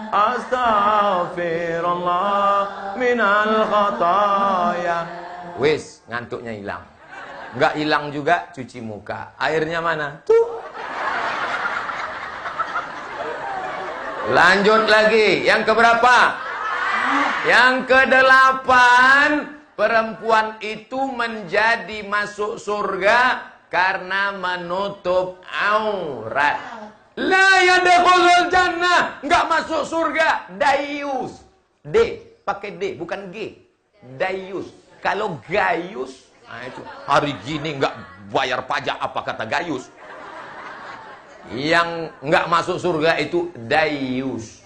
Astaghfirullah minal khataya. Wis, ngantuknya hilang. Nggak hilang juga cuci muka. Airnya mana? Tuh. Lanjut lagi. Yang keberapa? Yang ke-8, perempuan itu menjadi masuk surga karena menutup aurat. La yadkhulul jannah, enggak masuk surga, dayus. D, pakai D, bukan G. Dayus. Kalau gayus, nah itu hari gini enggak bayar pajak, apa kata gayus? Yang enggak masuk surga itu dayus.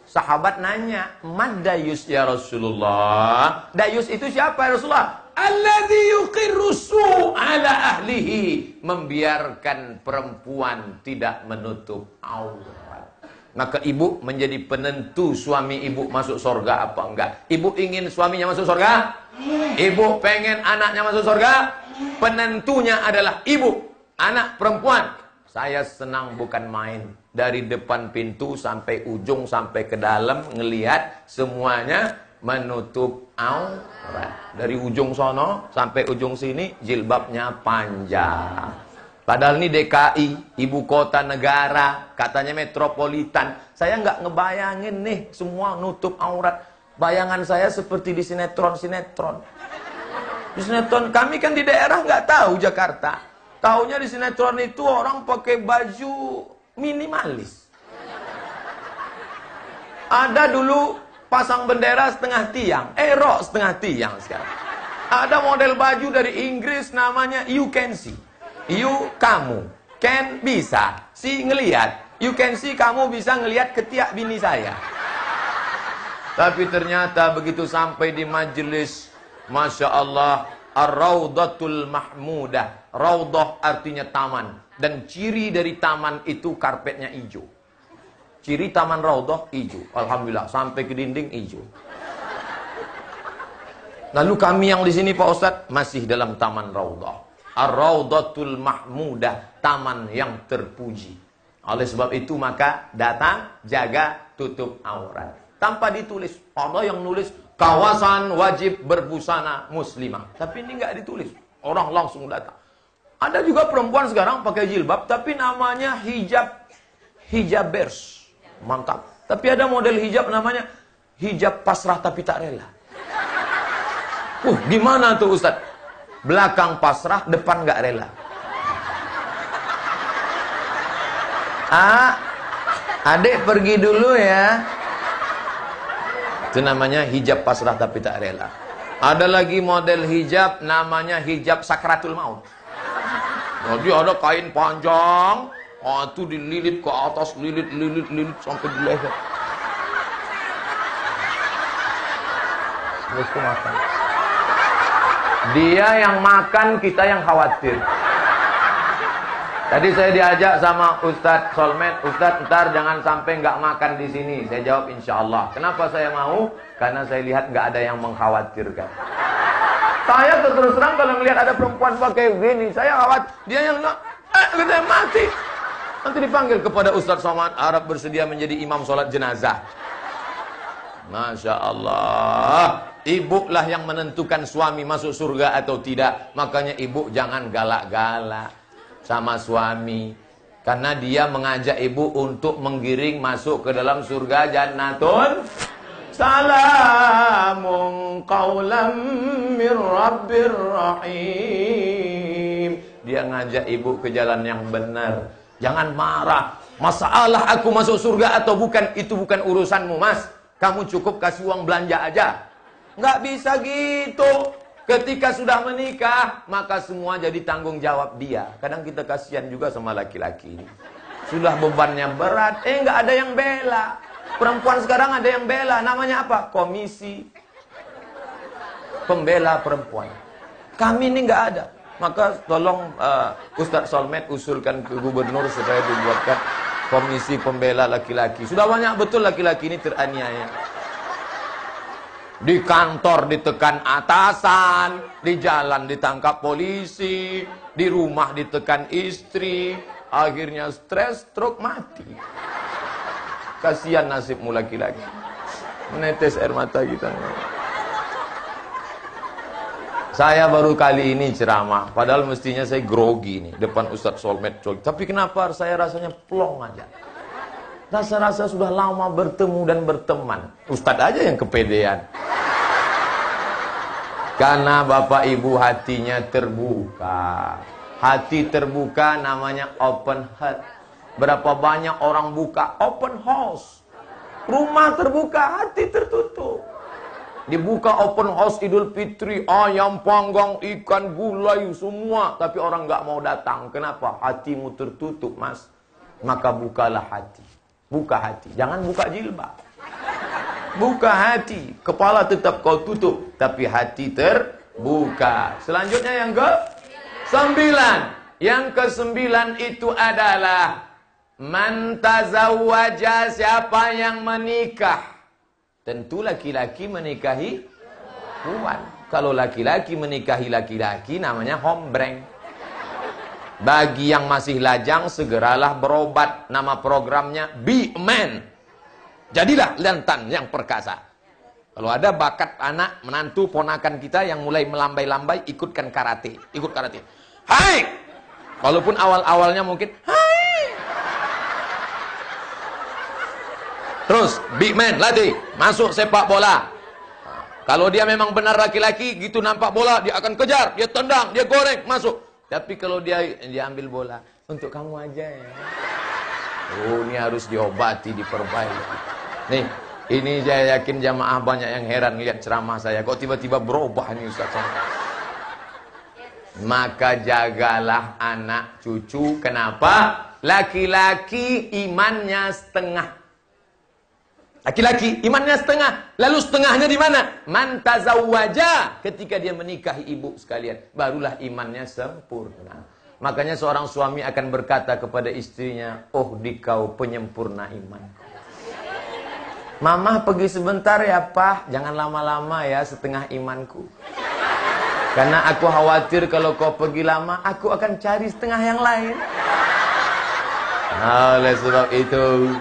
Sahabat nanya, "Man dayus ya Rasulullah?" Dayus itu siapa ya Rasulullah? Alladzi yuqirru ala ahlihi, membiarkan perempuan tidak menutup aurat. Maka ibu menjadi penentu suami ibu masuk surga apa enggak. Ibu ingin suaminya masuk surga? Ibu pengen anaknya masuk surga? Penentunya adalah ibu, anak perempuan. Saya senang bukan main. Dari depan pintu sampai ujung, sampai ke dalam, ngelihat semuanya menutup aurat. Dari ujung sono sampai ujung sini, jilbabnya panjang. Padahal ini DKI, ibu kota negara, katanya metropolitan. Saya nggak ngebayangin nih, semua nutup aurat. Bayangan saya seperti di sinetron-sinetron. Di sinetron, kami kan di daerah nggak tahu Jakarta. Taunya di sinetron itu orang pakai baju minimalis. Ada dulu pasang bendera setengah tiang, rok setengah tiang sekarang. Ada model baju dari Inggris namanya you can see. You, kamu, can, bisa, see, ngelihat. You can see, kamu bisa ngelihat ketiak bini saya. Tapi ternyata begitu sampai di majelis, Masya Allah, Ar-Raudatul Mahmudah. Raudah artinya taman. Dan ciri dari taman itu karpetnya hijau. Ciri taman Raudah hijau. Alhamdulillah, sampai ke dinding hijau. Lalu kami yang di sini Pak Ustadz masih dalam taman Raudah. Ar-Raudatul Mahmudah, taman yang terpuji. Oleh sebab itu maka datang, jaga, tutup aurat. Tanpa ditulis. Ada yang nulis kawasan wajib berbusana muslimah. Tapi ini nggak ditulis. Orang langsung datang. Ada juga perempuan sekarang pakai jilbab, tapi namanya hijabers. Mantap. Tapi ada model hijab namanya hijab pasrah tapi tak rela. Gimana tuh Ustadz? Belakang pasrah, depan nggak rela. Adik pergi dulu ya. Itu namanya hijab pasrah tapi tak rela. Ada lagi model hijab namanya hijab sakratul maut. Jadi ada kain panjang, itu dililit ke atas, lilit sampai di leher. Mesti makan. Dia yang makan, kita yang khawatir. Tadi saya diajak sama Ustadz Solmed, Ustadz ntar jangan sampai nggak makan di sini. Saya jawab insya Allah. Kenapa saya mau? Karena saya lihat nggak ada yang mengkhawatirkan. Saya terus terang kalau melihat ada perempuan pakai gini, saya khawatir. Dia yang kita mati. Nanti dipanggil kepada Ustadz Somad Arab bersedia menjadi imam sholat jenazah. Masya Allah. Ibu lah yang menentukan suami masuk surga atau tidak. Makanya ibu jangan galak-galak sama suami. Karena dia mengajak ibu untuk menggiring masuk ke dalam surga jannatun. Salamun qawlam mir rabbir rahim. Dia ngajak ibu ke jalan yang benar. Jangan marah. Masalah aku masuk surga atau bukan, itu bukan urusanmu, Mas. Kamu cukup kasih uang belanja aja. Nggak bisa gitu. Ketika sudah menikah, maka semua jadi tanggung jawab dia. Kadang kita kasihan juga sama laki-laki ini. Sudah bebannya berat, nggak ada yang bela. Perempuan sekarang ada yang bela. Namanya apa? Komisi Pembela Perempuan. Kami ini nggak ada. Maka tolong Ustadz Solmed usulkan ke gubernur supaya dibuatkan komisi pembela laki-laki. Sudah banyak betul laki-laki ini teraniaya. Di kantor ditekan atasan, di jalan ditangkap polisi, di rumah ditekan istri, akhirnya stres, stroke, mati. Kasihan nasibmu laki-laki. Menetes air mata kita. Saya baru kali ini ceramah, padahal mestinya saya grogi nih depan Ustadz Solmed. Tapi kenapa saya rasanya plong aja? Rasa-rasa sudah lama bertemu dan berteman. Ustadz aja yang kepedean. Karena Bapak Ibu hatinya terbuka. Hati terbuka namanya open heart. Berapa banyak orang buka open house. Rumah terbuka, hati tertutup. Dibuka open house Idul Fitri, ayam panggang, ikan, gulai, semua. Tapi orang nggak mau datang. Kenapa? Hatimu tertutup, Mas. Maka bukalah hati. Buka hati. Jangan buka jilbab. Buka hati. Kepala tetap kau tutup. Tapi hati terbuka. Selanjutnya yang ke-9. Yang ke-9 itu adalah man tazawwaja, siapa yang menikah. Tentu laki-laki menikahi perempuan. Kalau laki-laki menikahi laki-laki namanya hombreng. Bagi yang masih lajang segeralah berobat. Nama programnya Be a Man. Jadilah jantan yang perkasa. Kalau ada bakat anak, menantu, ponakan kita yang mulai melambai-lambai, ikutkan karate. Ikut karate. Hai! Walaupun awal-awalnya mungkin hai. Terus, big man, latih. Masuk sepak bola. Kalau dia memang benar laki-laki, gitu nampak bola, dia akan kejar, dia tendang, dia goreng, masuk. Tapi kalau dia ambil bola, untuk kamu aja ya. Oh, ini harus diobati, diperbaiki. Nih, ini saya yakin jamaah banyak yang heran lihat ceramah saya. Kok tiba-tiba berubah nih Ustaz? Maka jagalah anak cucu. Kenapa? Laki-laki imannya setengah. Laki-laki imannya setengah. Lalu setengahnya di mana? Man tazawwaja, ketika dia menikahi ibu sekalian, barulah imannya sempurna. Makanya seorang suami akan berkata kepada istrinya, "Oh, dikau penyempurna iman. Mama pergi sebentar ya, Pak. Jangan lama-lama ya, setengah imanku. Karena aku khawatir kalau kau pergi lama, aku akan cari setengah yang lain." Oleh sebab itu,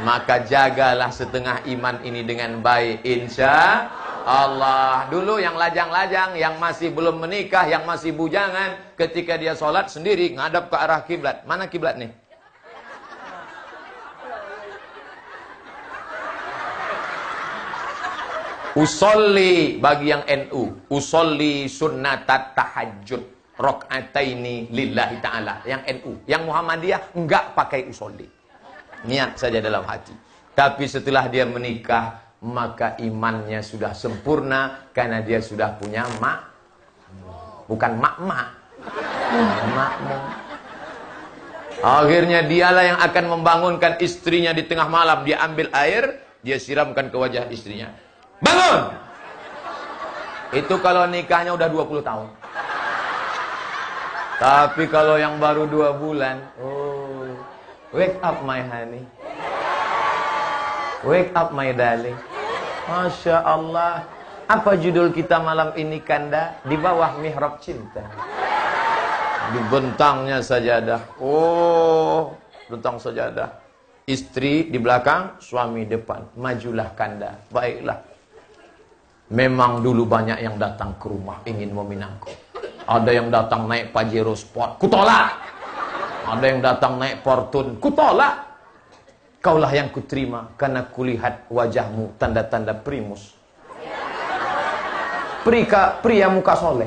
maka jagalah setengah iman ini dengan baik, insya Allah. Dulu yang lajang-lajang, yang masih belum menikah, yang masih bujangan, ketika dia sholat sendiri ngadap ke arah kiblat. Mana kiblat nih? Usolli bagi yang NU, usolli sunnatat tahajud rakaataini lillahi ta'ala. Yang NU, yang Muhammadiyah enggak pakai usolli. Niat saja dalam hati. Tapi setelah dia menikah, maka imannya sudah sempurna karena dia sudah punya bukan makmum. Akhirnya dialah yang akan membangunkan istrinya di tengah malam. Dia ambil air, dia siramkan ke wajah istrinya. Bangun! Itu kalau nikahnya udah 20 tahun. Tapi kalau yang baru 2 bulan, oh, wake up my honey. Wake up my darling. Masya Allah. Apa judul kita malam ini, Kanda? Di bawah mihrab cinta. Dibentangnya sajadah. Oh, bentang sajadah. Istri di belakang, suami depan. Majulah Kanda. Baiklah. Memang dulu banyak yang datang ke rumah ingin meminangku. Ada yang datang naik Pajero Sport, kutolak. Ada yang datang naik Fortune, kutolak. Kaulah yang kuterima karena kulihat wajahmu tanda-tanda primus. Pria muka soleh.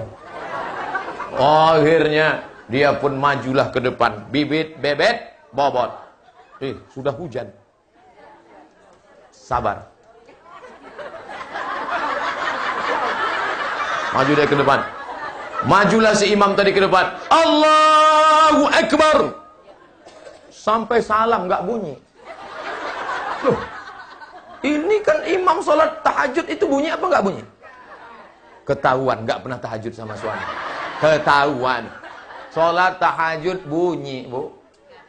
Akhirnya dia pun majulah ke depan. Bibit, bebet, bobot. Sudah hujan. Sabar. Maju dia ke depan. Majulah si imam tadi ke depan. Allahu Akbar. Sampai salam nggak bunyi. Loh, ini kan imam sholat tahajud itu bunyi apa nggak bunyi? Ketahuan nggak pernah tahajud sama suami. Ketahuan. Sholat tahajud bunyi, Bu.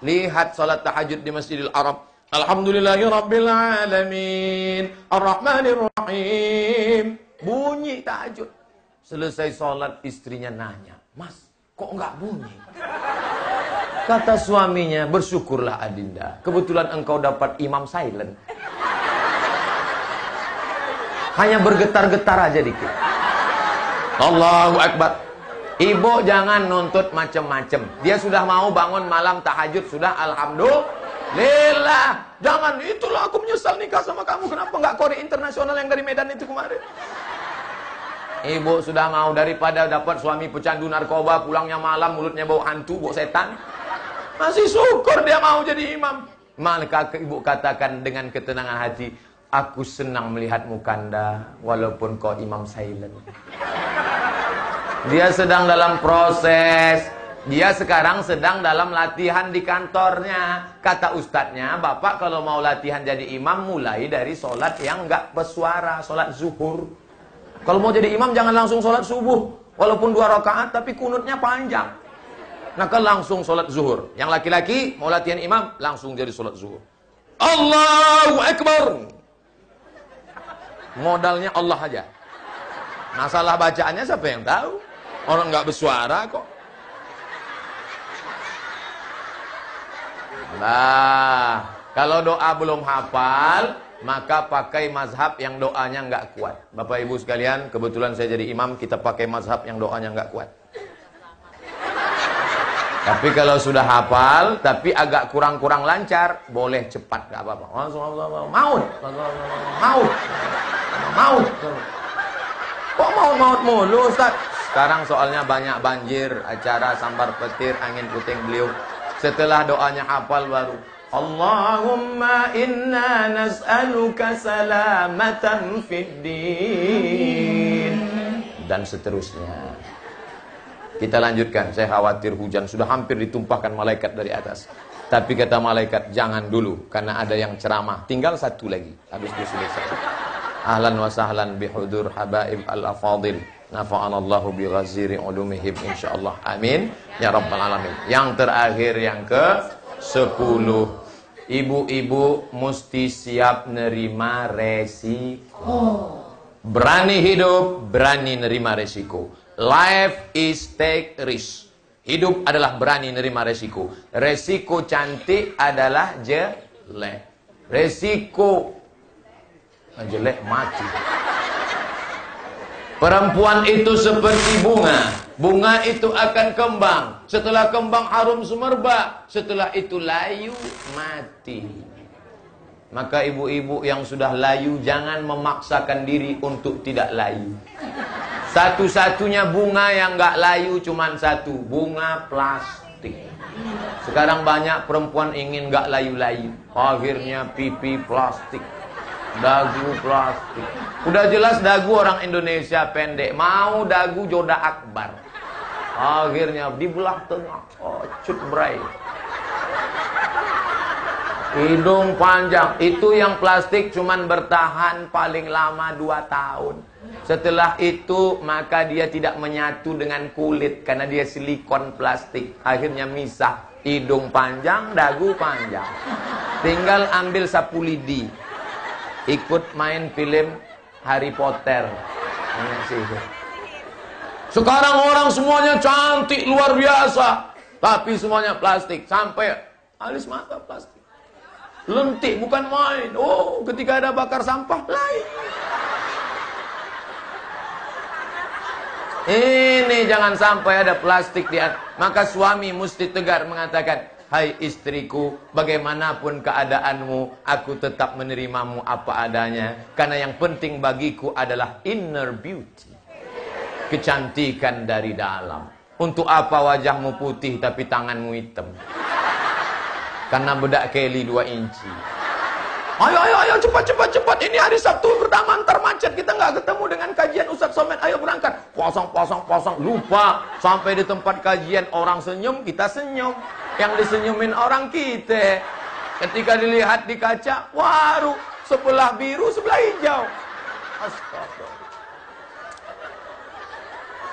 Lihat sholat tahajud di Masjidil Haram. Alhamdulillahirabbil alamin, Ar-Rahmanir Rahim. Bunyi tahajud. Selesai sholat istrinya nanya, "Mas, kok nggak bunyi?" Kata suaminya, "Bersyukurlah Adinda, kebetulan engkau dapat imam silent." Hanya bergetar-getar aja dikit. Allahu Akbar. Ibu jangan nuntut macem-macem. Dia sudah mau bangun malam tahajud, sudah alhamdulillah. Jangan, itulah aku menyesal nikah sama kamu. Kenapa nggak Kori Internasional yang dari Medan itu kemarin? Ibu sudah mau, daripada dapat suami pecandu narkoba, pulangnya malam, mulutnya bau hantu, bau setan. Masih syukur dia mau jadi imam. Maka ibu katakan dengan ketenangan hati, "Aku senang melihatmu Kanda, walaupun kau imam silent." Dia sedang dalam proses. Dia sekarang sedang dalam latihan di kantornya. Kata ustadznya, "Bapak kalau mau latihan jadi imam, mulai dari sholat yang nggak bersuara, sholat zuhur. Kalau mau jadi imam jangan langsung sholat subuh. Walaupun 2 rakaat tapi kunutnya panjang. Nah kan langsung sholat zuhur. Yang laki-laki mau latihan imam, langsung jadi sholat zuhur. Allahu Akbar. Modalnya Allah aja. Masalah bacaannya siapa yang tahu? Orang nggak bersuara kok. Nah, kalau doa belum hafal, maka pakai mazhab yang doanya nggak kuat. Bapak Ibu sekalian, kebetulan saya jadi imam, kita pakai mazhab yang doanya nggak kuat. Tapi kalau sudah hafal, tapi agak kurang-kurang lancar, boleh cepat, nggak apa-apa. Maut. Kok maut mulu, Ustaz? Sekarang soalnya banyak banjir, acara sambar petir, angin puting beliung. Setelah doanya hafal baru, Allahumma inna nas'aluka salamatan fid din. Dan seterusnya. Kita lanjutkan, saya khawatir hujan. Sudah hampir ditumpahkan malaikat dari atas. Tapi kata malaikat, jangan dulu. Karena ada yang ceramah. Tinggal 1 lagi. Habis itu selesai. Ahlan wa sahlan bihudur habaib al-afadil. Nafa'anallahu bi ghaziri ulumihim insyaallah. Amin ya rabbal alamin. Yang terakhir yang ke-10. Ibu-ibu mesti siap nerima resiko. Berani hidup, berani nerima resiko. Life is take risk. Hidup adalah berani nerima resiko. Resiko cantik adalah jelek. Resiko jelek mati. Perempuan itu seperti bunga. Bunga itu akan kembang. Setelah kembang harum semerbak. Setelah itu layu mati. Maka ibu-ibu yang sudah layu, jangan memaksakan diri untuk tidak layu. Satu-satunya bunga yang nggak layu cuman satu, bunga plastik. Sekarang banyak perempuan ingin nggak layu-layu, akhirnya pipi plastik, Dagu plastik. Udah jelas dagu orang Indonesia pendek. Mau dagu Joda Akbar. Akhirnya dibelah tengah. Oh, cut bray. Hidung panjang. Itu yang plastik cuman bertahan paling lama 2 tahun. Setelah itu maka dia tidak menyatu dengan kulit karena dia silikon plastik. Akhirnya misah. Hidung panjang, dagu panjang. Tinggal ambil sapu lidi. Ikut main film Harry Potter. Sekarang orang semuanya cantik luar biasa, tapi semuanya plastik. Sampai alis mata plastik. Lentik bukan main. Oh, ketika ada bakar sampah lain. Ini jangan sampai ada plastik di atas. Maka suami mesti tegar mengatakan, hai istriku, bagaimanapun keadaanmu, aku tetap menerimamu apa adanya. Karena yang penting bagiku adalah inner beauty. Kecantikan dari dalam. Untuk apa wajahmu putih tapi tanganmu hitam? Karena bedak Kelly 2 inci. Ayo, cepat. Ini hari Sabtu pertama antar macet. Kita nggak ketemu dengan kajian Ustadz Somad. Ayo berangkat. Pasang. Lupa. Sampai di tempat kajian orang senyum, kita senyum. Yang disenyumin orang kita. Ketika dilihat di kaca, waru. Sebelah biru, sebelah hijau. Astagfirullah.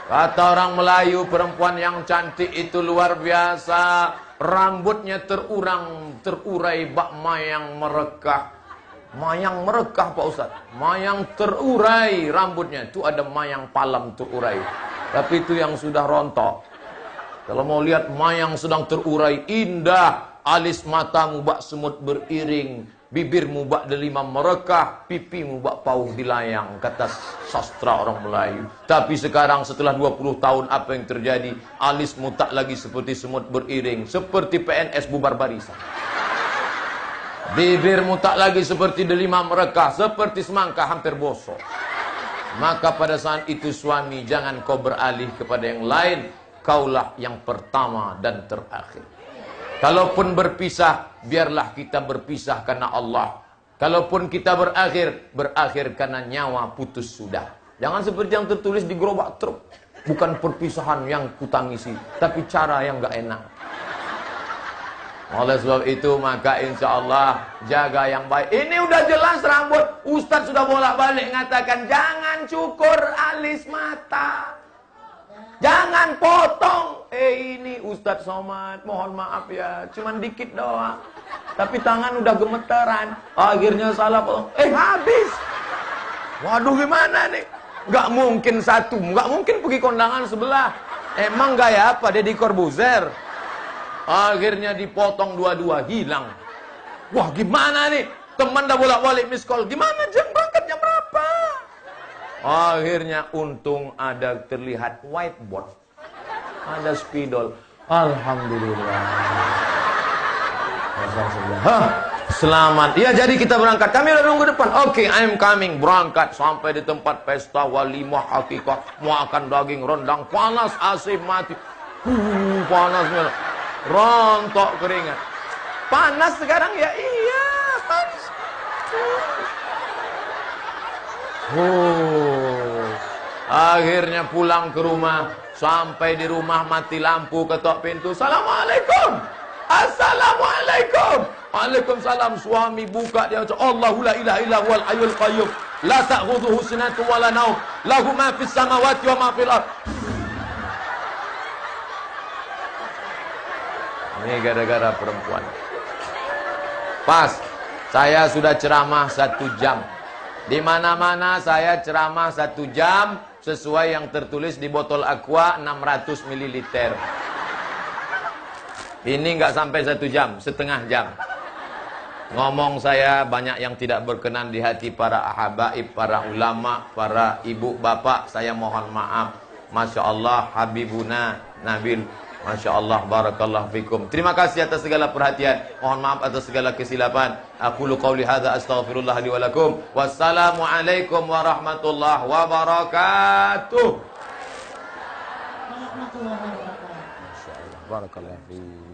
Kata orang Melayu, perempuan yang cantik itu luar biasa. Rambutnya terurai bak mayang merekah. Mayang merekah Pak Ustadz. Mayang terurai rambutnya. Itu ada mayang palam terurai. Tapi itu yang sudah rontok. Kalau mau lihat mayang sedang terurai, indah. Alis matamu bak semut beriring. Bibirmu bak delima merekah. Pipimu bak pauh dilayang. Kata sastra orang Melayu. Tapi sekarang setelah 20 tahun apa yang terjadi? Alismu tak lagi seperti semut beriring. Seperti PNS bubar barisan. Bibirmu tak lagi seperti delima merekah. Seperti semangka hampir bosok. Maka pada saat itu suami, jangan kau beralih kepada yang lain. Kaulah yang pertama dan terakhir. Kalaupun berpisah, biarlah kita berpisah karena Allah. Kalaupun kita berakhir karena nyawa putus sudah. Jangan seperti yang tertulis di gerobak truk. Bukan perpisahan yang kutangisi, tapi cara yang gak enak. Oleh sebab itu, maka insya Allah jaga yang baik. Ini udah jelas rambut. Ustadz sudah bolak-balik mengatakan, jangan cukur alis mata. Jangan potong. Ini Ustadz Somad, mohon maaf ya, cuman dikit doang. Tapi tangan udah gemeteran. Akhirnya salah potong. Habis. Waduh, gimana nih? Gak mungkin satu, gak mungkin pergi kondangan sebelah. Emang gaya apa? Deddy Corbuzier. Akhirnya dipotong dua-dua, hilang. Wah, gimana nih? Teman dah bolak-balik miss call. Gimana jam berangkat jam berapa? Akhirnya untung ada terlihat whiteboard. Ada spidol. Alhamdulillah. Selamat. Ya, jadi kita berangkat. Kami udah nunggu depan. Oke, I'm coming. Berangkat sampai di tempat pesta walimah hakikah. Makan daging rendang. Panas, AC mati. Panasnya. Rontok keringat. Panas sekarang ya? Iya, panas. Akhirnya pulang ke rumah. Sampai di rumah mati lampu, ketok pintu. Assalamualaikum. Assalamualaikum. Waalaikumsalam. Suami buka, dia ucap, Allahu la ilaha illa huwal hayyul qayyum. La ta'khudhuhu sinatun wa la naum. Lahu ma fis samawati wa ma fil ardh. Ini gara-gara perempuan. Pas, saya sudah ceramah 1 jam. Di mana-mana saya ceramah 1 jam sesuai yang tertulis di botol aqua 600 ml. Ini nggak sampai 1 jam, setengah jam. Ngomong saya banyak yang tidak berkenan di hati para habaib, para ulama, para ibu bapak. Saya mohon maaf. Masya Allah, Habibuna Nabil. Masya Allah, barakallahu fikum. Terima kasih atas segala perhatian. Mohon maaf atas segala kesilapan. Aqulu qawli hadza astaghfirullah li wa lakum. Wassalamualaikum warahmatullahi wabarakatuh. Masya Allah, barakallahu fikum.